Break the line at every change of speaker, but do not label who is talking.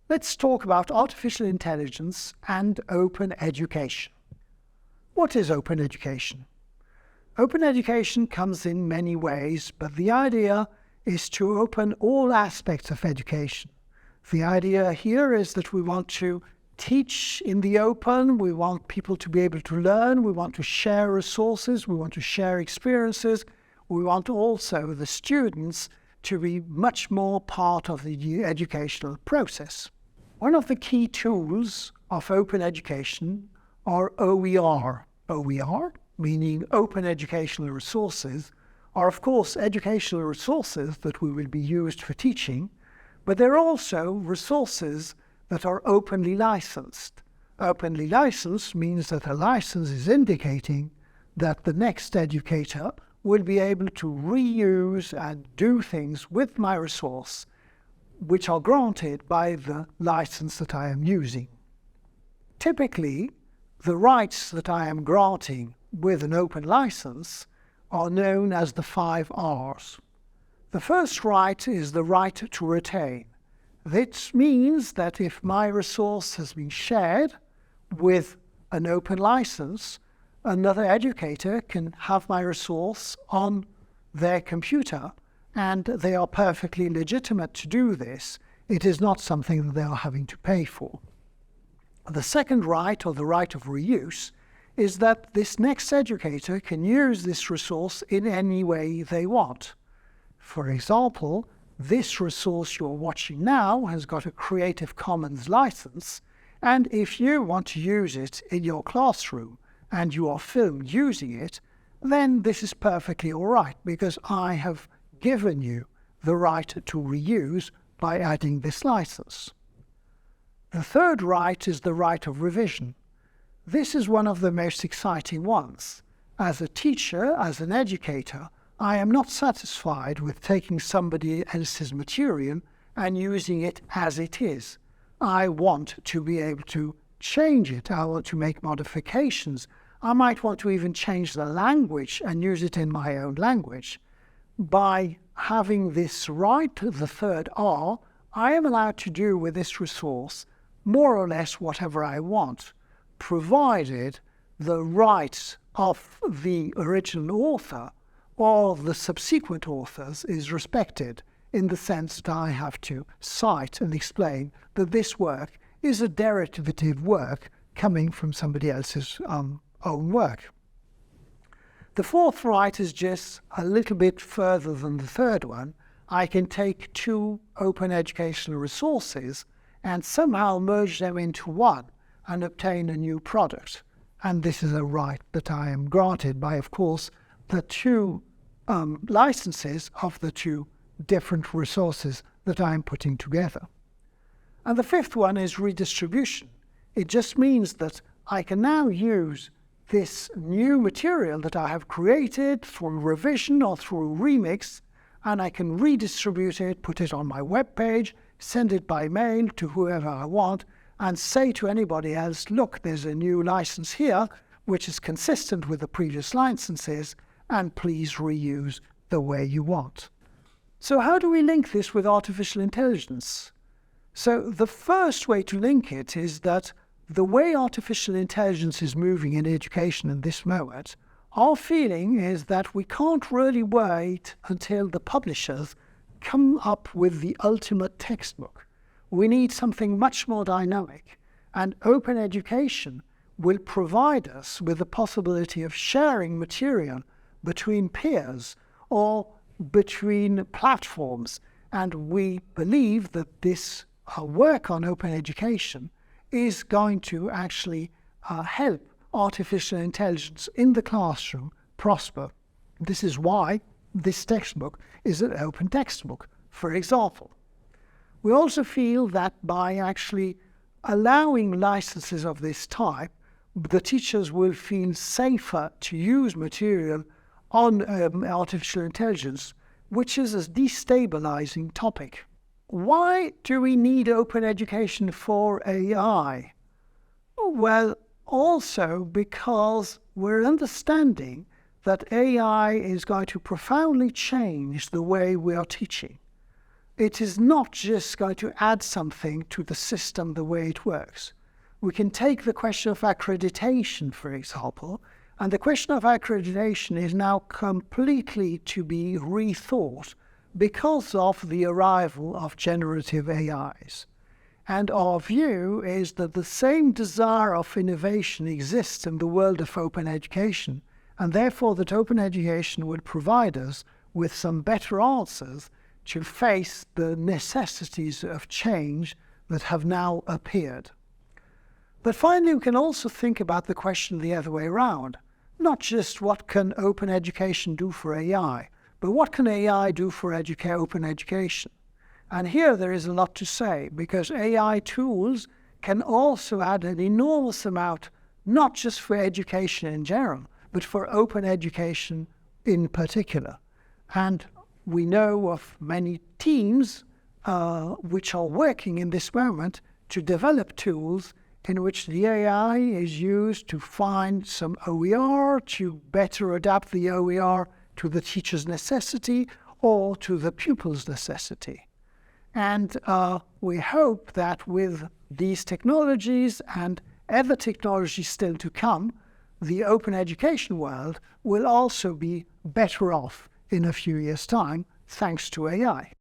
Let's talk about artificial intelligence and open education. What is open education? Open education comes in many ways, but the idea is to open all aspects of education. The idea here is that we want to teach in the open, we want people to be able to learn, we want to share resources, we want to share experiences, we want also the students to be much more part of the educational process. One of the key tools of open education are OER. OER, meaning open educational resources, are of course educational resources that will be used for teaching, but they're also resources that are openly licensed. Openly licensed means that a license is indicating that the next educator will be able to reuse and do things with my resource which are granted by the license that I am using. Typically, the rights that I am granting with an open license are known as the 5 R's. The first right is the right to retain. This means that if my resource has been shared with an open license, another educator can have my resource on their computer, and they are perfectly legitimate to do this. It is not something that they are having to pay for. The second right, or the right of reuse, is that this next educator can use this resource in any way they want. For example, this resource you're watching now has got a Creative Commons license, and if you want to use it in your classroom and you are filmed using it, then this is perfectly all right, because I have given you the right to reuse by adding this license. The third right is the right of revision. This is one of the most exciting ones. As a teacher, as an educator, I am not satisfied with taking somebody else's material and using it as it is. I want to be able to change it. I want to make modifications. I might want to even change the language and use it in my own language. By having this right, the third R, I am allowed to do with this resource more or less whatever I want, provided the rights of the original author or the subsequent authors is respected, in the sense that I have to cite and explain that this work is a derivative work coming from somebody else's own work. The fourth right is just a little bit further than the third one. I can take two open educational resources and somehow merge them into one and obtain a new product. And this is a right that I am granted by, of course, the two licenses of the two different resources that I am putting together. And the fifth one is redistribution. It just means that I can now use this new material that I have created through revision or through remix, and I can redistribute it, put it on my web page, send it by mail to whoever I want, and say to anybody else, look, there's a new license here, which is consistent with the previous licenses, and please reuse the way you want. So how do we link this with artificial intelligence? So the first way to link it is that the way artificial intelligence is moving in education in this moment, our feeling is that we can't really wait until the publishers come up with the ultimate textbook. We need something much more dynamic, and open education will provide us with the possibility of sharing material between peers or between platforms, and we believe that this work on open education is going to actually help artificial intelligence in the classroom prosper. This is why this textbook is an open textbook, for example. We also feel that by actually allowing licenses of this type, the teachers will feel safer to use material on artificial intelligence, which is a destabilizing topic. Why do we need open education for AI? Well, also because we're understanding that AI is going to profoundly change the way we are teaching. it is not just going to add something to the system the way it works. We can take the question of accreditation, for example, and the question of accreditation is now completely to be rethought because of the arrival of generative AIs. And our view is that the same desire of innovation exists in the world of open education, and therefore that open education would provide us with some better answers to face the necessities of change that have now appeared. But finally, we can also think about the question the other way around. Not just what can open education do for AI, but what can AI do for open education? And here there is a lot to say, because AI tools can also add an enormous amount, not just for education in general, but for open education in particular. And we know of many teams which are working in this moment to develop tools in which the AI is used to find some OER, to better adapt the OER to the teacher's necessity or to the pupil's necessity. And we hope that with these technologies and other technologies still to come, the open education world will also be better off in a few years' time, thanks to AI.